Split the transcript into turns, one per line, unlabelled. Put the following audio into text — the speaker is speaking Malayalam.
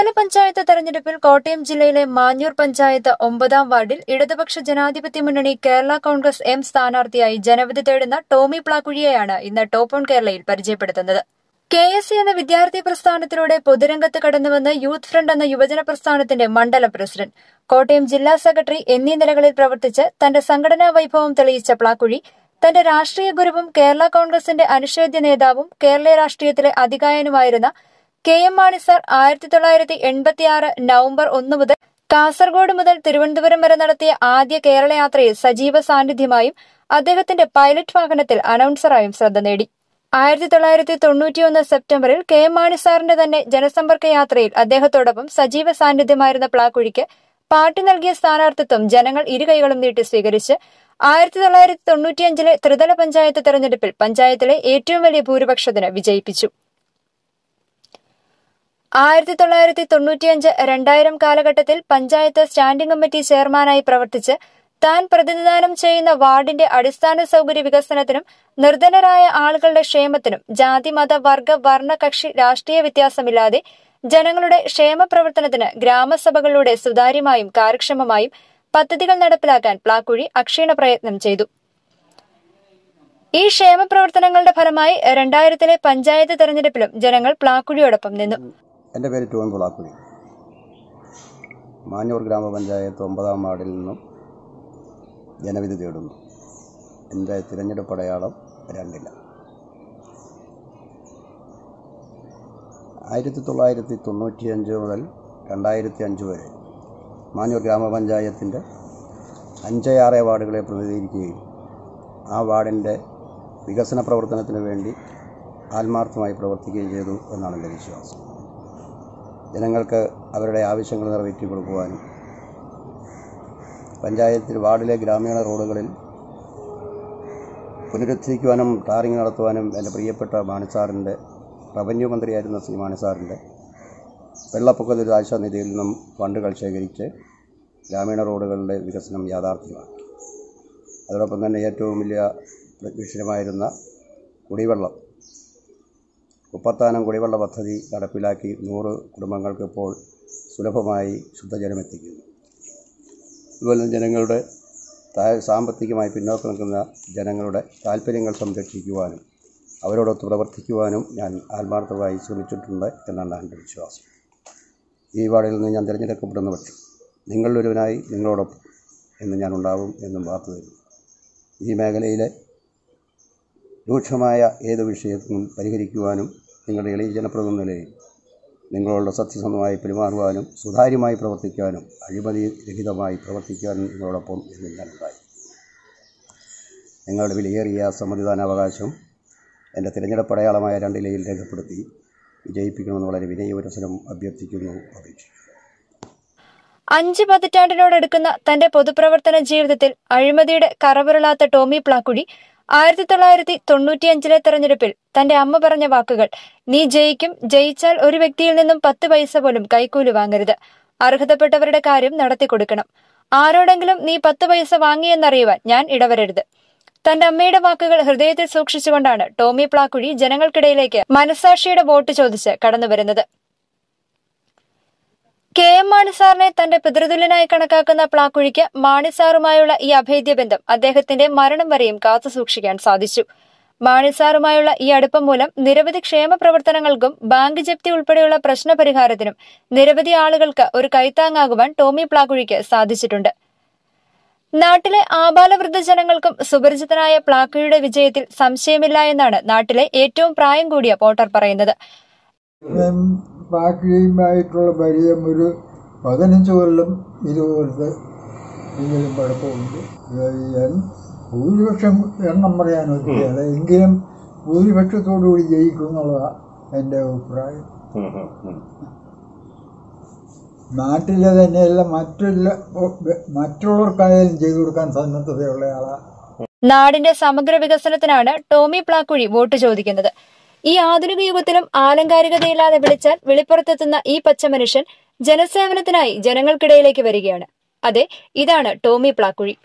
ത്രിതല പഞ്ചായത്ത് തെരഞ്ഞെടുപ്പിൽ കോട്ടയം ജില്ലയിലെ മാഞ്ഞൂർ പഞ്ചായത്ത് 9ാം വാർഡിൽ ഇടതുപക്ഷ ജനാധിപത്യ മുന്നണി കേരള കോൺഗ്രസ് എം സ്ഥാനാർത്ഥിയായി ജനവിധി തേടുന്ന ടോമി പ്ലാക്കുഴിയെയാണ് ഇന്ന് ടോപ്പ് ഓൺ കേരളയിൽ പരിചയപ്പെടുത്തുന്നത്. KSC എന്ന വിദ്യാർത്ഥി പ്രസ്ഥാനത്തിലൂടെ പൊതുരംഗത്ത് കടന്നുവന്ന് യൂത്ത് ഫ്രണ്ട് എന്ന യുവജന പ്രസ്ഥാനത്തിന്റെ മണ്ഡലം പ്രസിഡന്റ്, കോട്ടയം ജില്ലാ സെക്രട്ടറി എന്നീ നിലകളിൽ പ്രവർത്തിച്ച് തന്റെ സംഘടനാ വൈഭവം തെളിയിച്ച പ്ലാക്കുഴി തന്റെ രാഷ്ട്രീയ ഗുരുവും കേരള കോൺഗ്രസിന്റെ അനിഷേധ്യ നേതാവും കേരളീയ രാഷ്ട്രീയത്തിലെ അതികായനുമായിരുന്ന KM മാണി സാർ 1986 നവംബർ 1 മുതൽ കാസർഗോഡ് മുതൽ തിരുവനന്തപുരം വരെ നടത്തിയ ആദ്യ കേരള യാത്രയിൽ സജീവ സാന്നിധ്യമായും അദ്ദേഹത്തിന്റെ പൈലറ്റ് വാഹനത്തിൽ അനൗൺസറായും ശ്രദ്ധ നേടി. 1991 സെപ്റ്റംബറിൽ KM മാണി സാറിന്റെ തന്നെ ജനസമ്പർക്ക യാത്രയിൽ അദ്ദേഹത്തോടൊപ്പം സജീവ സാന്നിധ്യമായിരുന്ന പ്ലാക്കുഴിക്ക് പാർട്ടി നൽകിയ സ്ഥാനാർത്ഥിത്വം ജനങ്ങൾ ഇരുകൈകളും നീട്ടി സ്വീകരിച്ച് 1995 ത്രിതല പഞ്ചായത്ത് തെരഞ്ഞെടുപ്പിൽ പഞ്ചായത്തിലെ ഏറ്റവും വലിയ ഭൂരിപക്ഷത്തിന് വിജയിപ്പിച്ചു. 1995-2000 കാലഘട്ടത്തിൽ പഞ്ചായത്ത് സ്റ്റാൻഡിംഗ് കമ്മിറ്റി ചെയർമാനായി പ്രവർത്തിച്ച് താൻ പ്രതിനിധാനം ചെയ്യുന്ന വാർഡിന്റെ അടിസ്ഥാന സൗകര്യ വികസനത്തിനും നിർധനരായ ആളുകളുടെ ക്ഷേമത്തിനും ജാതി മത വർഗ വർണ്ണ കക്ഷി രാഷ്ട്രീയ വ്യത്യാസമില്ലാതെ ജനങ്ങളുടെ ക്ഷേമ പ്രവർത്തനത്തിന് ഗ്രാമസഭകളിലൂടെ സുതാര്യമായും കാര്യക്ഷമമായും പദ്ധതികൾ നടപ്പിലാക്കാൻ പ്ലാക്കുഴി അക്ഷീണ പ്രയത്നം ചെയ്തു. ഈ ക്ഷേമ പ്രവർത്തനങ്ങളുടെ ഫലമായി 2000 പഞ്ചായത്ത് തെരഞ്ഞെടുപ്പിലും ജനങ്ങൾ പ്ലാക്കുഴിയോടൊപ്പം നിന്നു.
എൻ്റെ പേര് ടോമി പ്ലാക്കുഴി. മാഞ്ഞൂർ ഗ്രാമപഞ്ചായത്ത് 9ാം വാർഡിൽ നിന്നും ജനവിധി തേടുന്നു. എൻ്റെ തിരഞ്ഞെടുപ്പ് അടയാളം 2. 1995 മുതൽ 2005 വരെ മാഞ്ഞൂർ ഗ്രാമപഞ്ചായത്തിൻ്റെ 5-6 വാർഡുകളെ പ്രതിനിധീകരിക്കുകയും ആ വാർഡിൻ്റെ വികസന പ്രവർത്തനത്തിന് വേണ്ടി ആത്മാർത്ഥമായി പ്രവർത്തിക്കുകയും ചെയ്തു എന്നാണ് എൻ്റെ വിശ്വാസം. ജനങ്ങൾക്ക് അവരുടെ ആവശ്യങ്ങൾ നിറവേറ്റി കൊടുക്കുവാനും പഞ്ചായത്തിൽ വാർഡിലെ ഗ്രാമീണ റോഡുകളിൽ പുനരുദ്ധരിക്കുവാനും ടാറിങ് നടത്തുവാനും എൻ്റെ പ്രിയപ്പെട്ട മാണി സാറിൻ്റെ റവന്യൂ മന്ത്രിയായിരുന്ന ശ്രീ മാണി സാറിൻ്റെ വെള്ളപ്പൊക്ക ദുരിതാശ്വാസ നിധിയിൽ നിന്നും ഫണ്ടുകൾ ശേഖരിച്ച് ഗ്രാമീണ റോഡുകളുടെ വികസനം യാഥാർത്ഥ്യമാക്കി. അതോടൊപ്പം തന്നെ ഏറ്റവും വലിയ വിഷയമായിരുന്ന കുടിവെള്ളം, കുപ്പത്താനം കുടിവെള്ള പദ്ധതി നടപ്പിലാക്കി 100 കുടുംബങ്ങൾക്ക് ഇപ്പോൾ സുലഭമായി ശുദ്ധജലം എത്തിക്കുന്നു. അതുപോലെ ജനങ്ങളുടെ സാമ്പത്തികമായി പിന്നോക്കം നിൽക്കുന്ന ജനങ്ങളുടെ താല്പര്യങ്ങൾ സംരക്ഷിക്കുവാനും അവരോടൊത്ത് പ്രവർത്തിക്കുവാനും ഞാൻ ആത്മാർത്ഥമായി ശ്രമിച്ചിട്ടുണ്ട് എന്നാണ് എൻ്റെ വിശ്വാസം. ഈ വാർഡിൽ നിന്ന് ഞാൻ തിരഞ്ഞെടുക്കപ്പെടുന്ന പക്ഷം നിങ്ങളിലൊരുവനായി നിങ്ങളോടൊപ്പം എന്ന് ഞാൻ ഉണ്ടാവും എന്നും വാർത്ത തരുന്നു. ഈ മേഖലയിലെ രൂക്ഷമായ ഏത് വിഷയത്തിനും പരിഹരിക്കുവാനും നിങ്ങളുടെ എളിയ ജനപ്രതിനിധി നിലയിൽ നിങ്ങളോട് സത്യസന്ധമായി പെരുമാറുവാനും സുതാര്യമായി പ്രവർത്തിക്കാനും അഴിമതി രഹിതമായി പ്രവർത്തിക്കാനും നിങ്ങളോടൊപ്പം എന്ന് ഞാനുണ്ടായി. നിങ്ങളുടെ വിലയേറിയ സമ്മതിദാനാവകാശം എൻ്റെ തിരഞ്ഞെടുപ്പ് അടയാളമായ 2 രേഖപ്പെടുത്തി വിജയിപ്പിക്കണമെന്ന് വളരെ വിനയപുരസരം അഭ്യർത്ഥിക്കുന്നു, അപേക്ഷിക്കുന്നു.
5 പതിറ്റാണ്ടിനോടടുക്കുന്ന തന്റെ പൊതുപ്രവർത്തന ജീവിതത്തിൽ അഴിമതിയുടെ കറപുരളാത്ത ടോമി പ്ലാക്കുഴി 1995 തെരഞ്ഞെടുപ്പിൽ തന്റെ അമ്മ പറഞ്ഞ വാക്കുകൾ, "നീ ജയിക്കും, ജയിച്ചാൽ ഒരു വ്യക്തിയിൽ നിന്നും 10 പൈസ പോലും കൈക്കൂലി വാങ്ങരുത്, അർഹതപ്പെട്ടവരുടെ കാര്യം നടത്തിക്കൊടുക്കണം, ആരോടെങ്കിലും നീ 10 പൈസ വാങ്ങിയെന്നറിയുവാൻ ഞാൻ ഇടവരരുത്." തന്റെ അമ്മയുടെ വാക്കുകൾ ഹൃദയത്തിൽ സൂക്ഷിച്ചുകൊണ്ടാണ് ടോമി പ്ലാക്കുഴി ജനങ്ങൾക്കിടയിലേക്ക് മനസാക്ഷിയുടെ വോട്ട് ചോദിച്ച് കടന്നുവരുന്നത്. KM മാണി സാറിനെ തന്റെ പിതൃതുല്യനായി കണക്കാക്കുന്ന പ്ലാക്കുഴിക്ക് മാണി സാറുമായുള്ള ഈ അഭേദ്യ ബന്ധം അദ്ദേഹത്തിന്റെ മരണം വരെയും കാത്തുസൂക്ഷിക്കാൻ സാധിച്ചു. മാണി സാറുമായുള്ള ഈ അടുപ്പം മൂലം നിരവധി ക്ഷേമ പ്രവർത്തനങ്ങൾക്കും ബാങ്ക് ജപ്തി ഉൾപ്പെടെയുള്ള പ്രശ്നപരിഹാരത്തിനും നിരവധി ആളുകൾക്ക് ഒരു കൈത്താങ്ങാകുവാൻ ടോമി പ്ലാക്കുഴിക്ക് സാധിച്ചിട്ടുണ്ട്. നാട്ടിലെ ആബാലവൃദ്ധ ജനങ്ങൾക്കും സുപരിചിതനായ പ്ലാക്കുഴിയുടെ വിജയത്തിൽ സംശയമില്ല എന്നാണ് നാട്ടിലെ ഏറ്റവും പ്രായം കൂടിയ വോട്ടർ പറയുന്നത്.
പ്ലാക്കുഴിയുമായിട്ടുള്ള പരിചയം ഒരു 15 കൊല്ലം 20 കൊല്ലത്തെ എങ്കിലും കുഴപ്പമുണ്ട്. ഭൂരിപക്ഷം എണ്ണം പറയാൻ ഒക്കെയാണ്, എങ്കിലും ഭൂരിപക്ഷത്തോടുകൂടി ജയിക്കും എന്നുള്ളതാണ് എൻ്റെ അഭിപ്രായം. നാട്ടിലെ തന്നെയല്ല മറ്റുള്ളവർക്കായാലും ചെയ്തു കൊടുക്കാൻ സന്നദ്ധതയുള്ള ആളാണ്.
നാടിന്റെ സമഗ്ര വികസനത്തിനാണ് ടോമി പ്ലാക്കുഴി വോട്ട് ചോദിക്കുന്നത്. ഈ ആധുനിക യുഗത്തിലും ആലങ്കാരികതയില്ലാതെ വിളിച്ചാൽ വെളിപ്പുറത്തെത്തുന്ന ഈ പച്ചമനുഷ്യൻ ജനസേവനത്തിനായി ജനങ്ങൾക്കിടയിലേക്ക് വരികയാണ്. അതെ, ഇതാണ് ടോമി പ്ലാക്കുഴി.